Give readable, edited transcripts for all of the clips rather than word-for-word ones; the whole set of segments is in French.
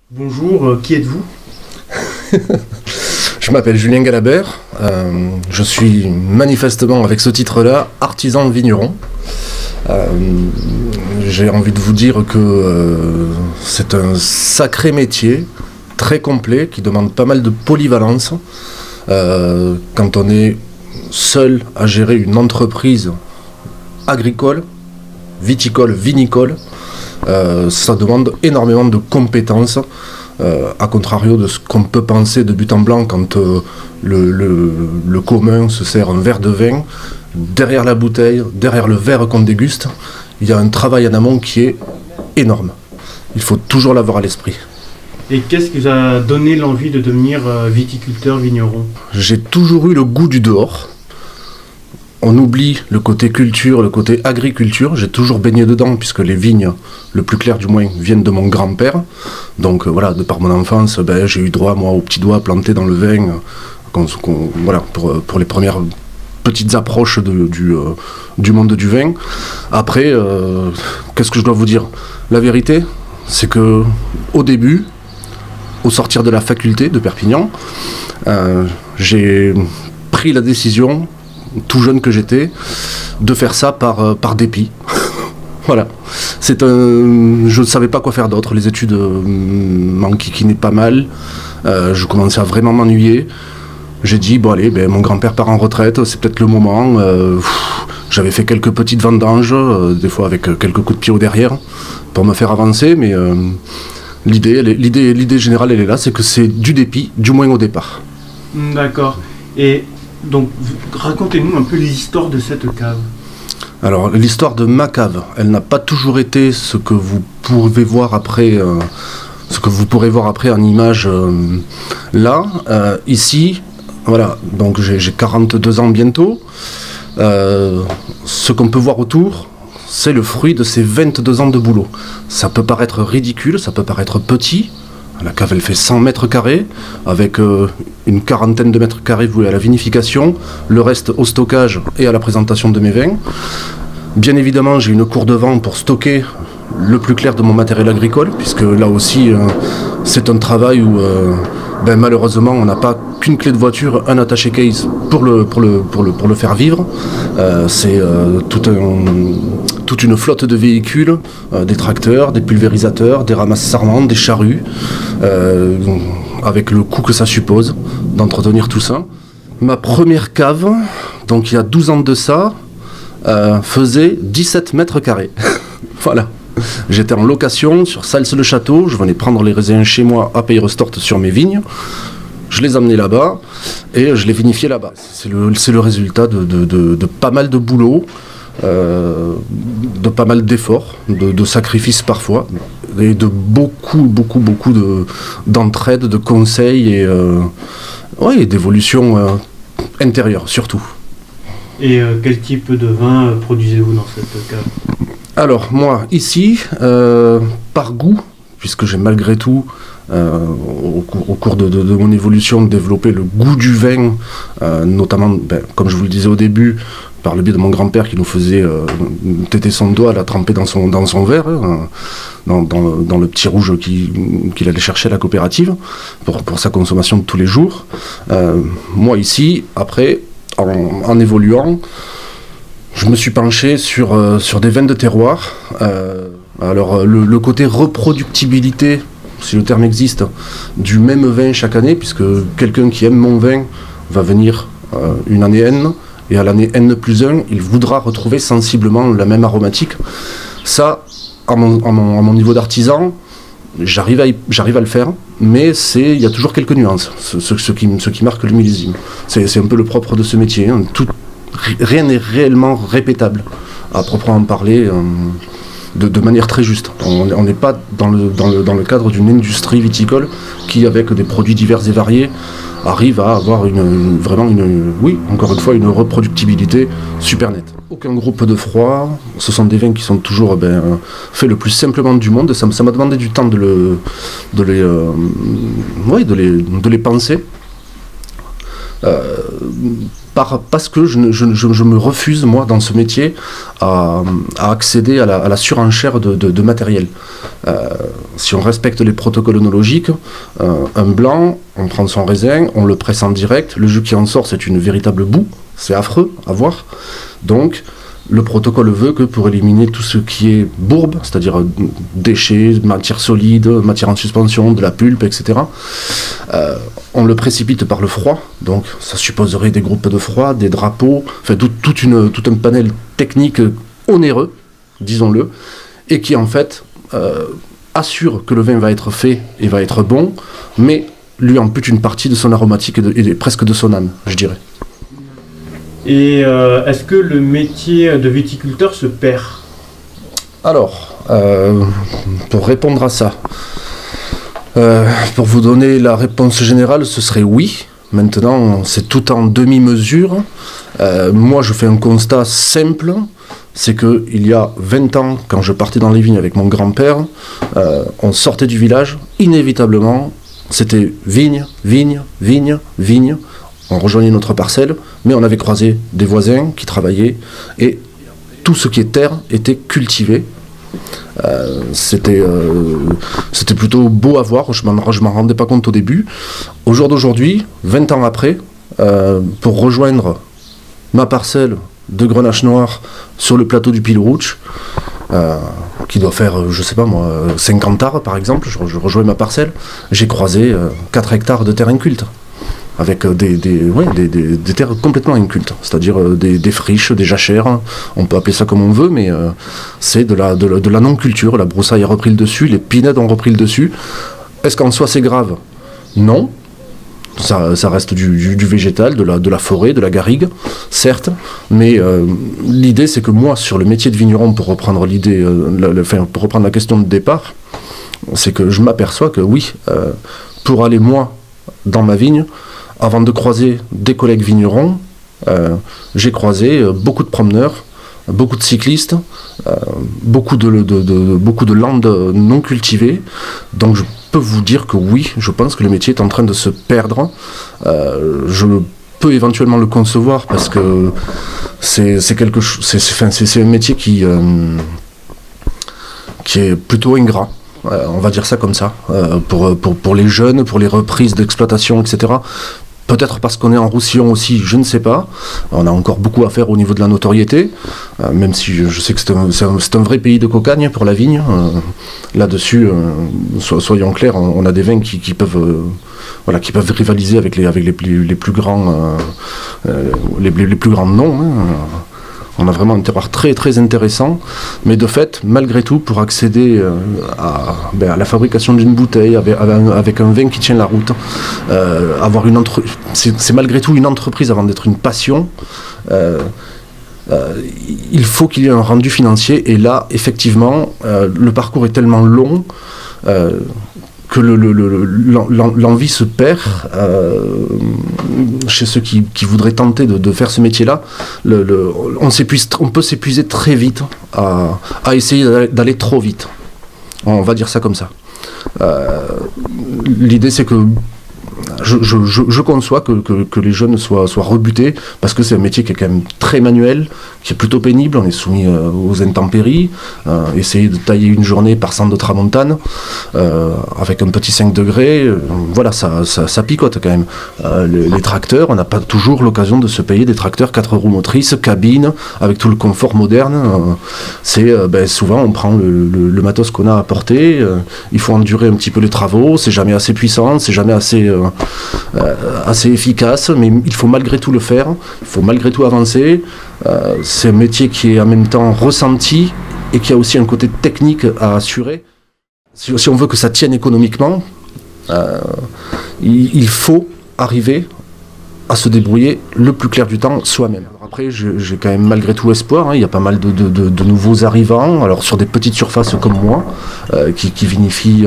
Bonjour, qui êtes-vous? Je m'appelle Julien Galabert, je suis manifestement avec ce titre-là artisan vigneron. J'ai envie de vous dire que c'est un sacré métier, très complet, qui demande pas mal de polyvalence. Quand on est seul à gérer une entreprise agricole, viticole, vinicole, ça demande énormément de compétences, à contrario de ce qu'on peut penser de but en blanc quand le commun se sert un verre de vin. Derrière la bouteille, derrière le verre qu'on déguste, il y a un travail en amont qui est énorme. Il faut toujours l'avoir à l'esprit. Et qu'est-ce qui vous a donné l'envie de devenir viticulteur, vigneron? J'ai toujours eu le goût du dehors. On oublie le côté culture, le côté agriculture. J'ai toujours baigné dedans puisque les vignes, le plus clair du moins, viennent de mon grand-père. Donc voilà, de par mon enfance, j'ai eu droit moi aux petits doigts plantés dans le vin, voilà, pour les premières petites approches du monde du vin. Après, qu'est-ce que je dois vous dire? La vérité, c'est que au début, au sortir de la faculté de Perpignan, j'ai pris la décision, tout jeune que j'étais, de faire ça par dépit. Voilà. Je ne savais pas quoi faire d'autre. Les études m'enquiquinaient pas mal. Je commençais à vraiment m'ennuyer. J'ai dit, bon allez, mon grand-père part en retraite, c'est peut-être le moment. J'avais fait quelques petites vendanges, des fois avec quelques coups de pied au derrière, pour me faire avancer, mais l'idée générale, elle est là, c'est que c'est du dépit, du moins au départ. D'accord. Et donc, racontez-nous un peu l'histoire de cette cave. Alors, l'histoire de ma cave, elle n'a pas toujours été ce que vous pourrez voir après, en image là. Ici, voilà, donc j'ai 42 ans bientôt. Ce qu'on peut voir autour, c'est le fruit de ces 22 ans de boulot. Ça peut paraître ridicule, ça peut paraître petit. La cave, elle fait 100 mètres carrés, avec une quarantaine de mètres carrés voués à la vinification, le reste au stockage et à la présentation de mes vins. Bien évidemment, j'ai une cour de vent pour stocker le plus clair de mon matériel agricole, puisque là aussi, c'est un travail où malheureusement, on n'a pas qu'une clé de voiture, un attaché case pour le faire vivre. C'est toute une flotte de véhicules, des tracteurs, des pulvérisateurs, des ramasses sarmentes, des charrues, avec le coût que ça suppose d'entretenir tout ça. Ma première cave, donc il y a 12 ans de ça, faisait 17 mètres carrés. Voilà. J'étais en location sur Sals-le-Château, je venais prendre les raisins chez moi à Peyre-Stort sur mes vignes. Je les amenais là-bas et je les vinifiais là-bas. C'est le résultat de pas mal de boulot, de pas mal d'efforts, de sacrifices parfois, et de beaucoup d'entraide, de conseils et d'évolution intérieure surtout. Et quel type de vin produisez-vous dans cette cave? Alors moi ici, par goût, puisque j'ai malgré tout, au cours de mon évolution, développé le goût du vin, notamment, comme je vous le disais au début, par le biais de mon grand-père qui nous faisait téter son doigt, la tremper dans son verre, dans le petit rouge qu'il allait chercher à la coopérative, pour sa consommation de tous les jours. Moi ici, après, en évoluant, je me suis penché sur des vins de terroir. Alors le côté reproductibilité, si le terme existe, du même vin chaque année, puisque quelqu'un qui aime mon vin va venir une année N, et à l'année N+1, il voudra retrouver sensiblement la même aromatique. Ça, à mon niveau d'artisan, j'arrive à le faire, mais il y a toujours quelques nuances, ce qui marque le millésime. C'est un peu le propre de ce métier, hein. Rien n'est réellement répétable, à proprement parler, de manière très juste. On n'est pas dans le cadre d'une industrie viticole qui, avec des produits divers et variés, arrive à avoir encore une fois, une reproductibilité super nette. Aucun groupe de froid, ce sont des vins qui sont toujours faits le plus simplement du monde. Ça m'a demandé du temps de les penser. parce que je me refuse, moi, dans ce métier, à accéder à la surenchère de matériel. Si on respecte les protocoles œnologiques, un blanc, on prend son raisin, on le presse en direct, le jus qui en sort, c'est une véritable boue, c'est affreux à voir. Donc, le protocole veut que pour éliminer tout ce qui est bourbe, c'est-à-dire déchets, matière solide, matière en suspension, de la pulpe, etc., on le précipite par le froid. Donc ça supposerait des groupes de froid, des drapeaux, enfin tout un panel technique onéreux, disons-le, et qui en fait assure que le vin va être fait et va être bon, mais lui ampute une partie de son aromatique et presque de son âme, je dirais. Et est-ce que le métier de viticulteur se perd? Alors, pour répondre à ça, pour vous donner la réponse générale, ce serait oui. Maintenant, c'est tout en demi-mesure. Moi, je fais un constat simple, c'est qu'il y a 20 ans, quand je partais dans les vignes avec mon grand-père, on sortait du village, inévitablement, c'était vigne, vigne, vigne, vigne. On rejoignait notre parcelle, mais on avait croisé des voisins qui travaillaient et tout ce qui est terre était cultivé. C'était plutôt beau à voir, je m'en rendais pas compte au début. Au jour d'aujourd'hui, 20 ans après, pour rejoindre ma parcelle de Grenache Noir sur le plateau du Pilerouch, qui doit faire, je sais pas moi, 50 arts par exemple, je rejoins ma parcelle, j'ai croisé 4 hectares de terrain inculte. Avec des terres complètement incultes, c'est-à-dire des friches, des jachères, on peut appeler ça comme on veut, mais c'est de la non-culture. La broussaille a repris le dessus, les pinèdes ont repris le dessus. Est-ce qu'en soi c'est grave? Non. Ça reste du végétal, de la forêt, de la garrigue, certes, mais l'idée c'est que moi, sur le métier de vigneron, pour reprendre l'idée, pour reprendre la question de départ, c'est que je m'aperçois que oui, pour aller moi dans ma vigne, avant de croiser des collègues vignerons, j'ai croisé beaucoup de promeneurs, beaucoup de cyclistes, beaucoup de landes non cultivées. Donc je peux vous dire que oui, je pense que le métier est en train de se perdre. Je peux éventuellement le concevoir parce que c'est un métier qui est plutôt ingrat. On va dire ça comme ça, pour les jeunes, pour les reprises d'exploitation, etc. Peut-être parce qu'on est en Roussillon aussi, je ne sais pas. On a encore beaucoup à faire au niveau de la notoriété, même si je sais que c'est un vrai pays de cocagne pour la vigne. Là-dessus, soyons clairs, on a des vins qui peuvent rivaliser avec les plus grands noms. Hein. On a vraiment un terroir très très intéressant, mais de fait, malgré tout, pour accéder à la fabrication d'une bouteille avec un vin qui tient la route, c'est malgré tout une entreprise avant d'être une passion. Il faut qu'il y ait un rendu financier, et là, effectivement, le parcours est tellement long que l'envie se perd chez ceux qui voudraient tenter de faire ce métier-là. On peut s'épuiser très vite à essayer d'aller trop vite. On va dire ça comme ça. L'idée, c'est que je conçois que les jeunes soient rebutés, parce que c'est un métier qui est quand même très manuel, qui est plutôt pénible. On est soumis aux intempéries, essayer de tailler une journée par centre de tramontane avec un petit 5 degrés, voilà, ça picote quand même. Les tracteurs, on n'a pas toujours l'occasion de se payer des tracteurs 4 roues motrices, cabine, avec tout le confort moderne. Souvent on prend le matos qu'on a à porter, il faut endurer un petit peu les travaux, c'est jamais assez puissant, c'est jamais assez efficace, mais il faut malgré tout le faire, il faut malgré tout avancer. C'est un métier qui est en même temps ressenti et qui a aussi un côté technique à assurer. Si on veut que ça tienne économiquement, il faut arriver à se débrouiller le plus clair du temps soi-même. Après, j'ai quand même malgré tout espoir, hein. Il y a pas mal de nouveaux arrivants, alors sur des petites surfaces comme moi, qui vinifient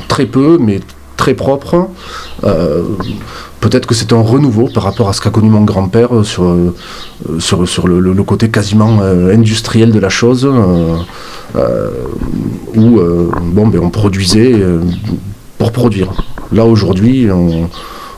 très peu, mais très propre. Peut-être que c'est un renouveau par rapport à ce qu'a connu mon grand-père sur le côté quasiment industriel de la chose, où on produisait pour produire. Là aujourd'hui,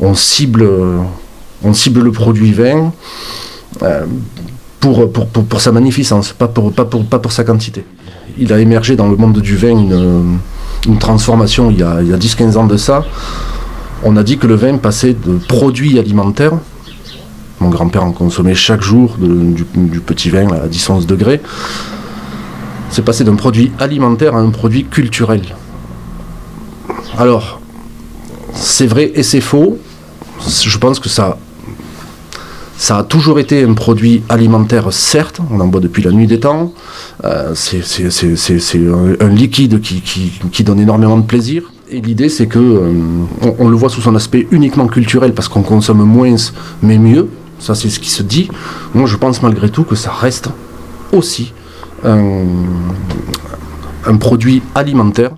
on cible On cible le produit vin pour sa magnificence, pas pour sa quantité. Il a émergé dans le monde du vin une transformation il y a 10-15 ans de ça. On a dit que le vin passait de produit alimentaire. Mon grand-père en consommait chaque jour du petit vin à 10-11 degrés. C'est passé d'un produit alimentaire à un produit culturel. Alors, c'est vrai et c'est faux. Je pense que ça a toujours été un produit alimentaire, certes, on en boit depuis la nuit des temps. C'est un liquide qui donne énormément de plaisir. Et l'idée, c'est que on le voit sous son aspect uniquement culturel, parce qu'on consomme moins, mais mieux. Ça, c'est ce qui se dit. Moi, je pense malgré tout que ça reste aussi un produit alimentaire.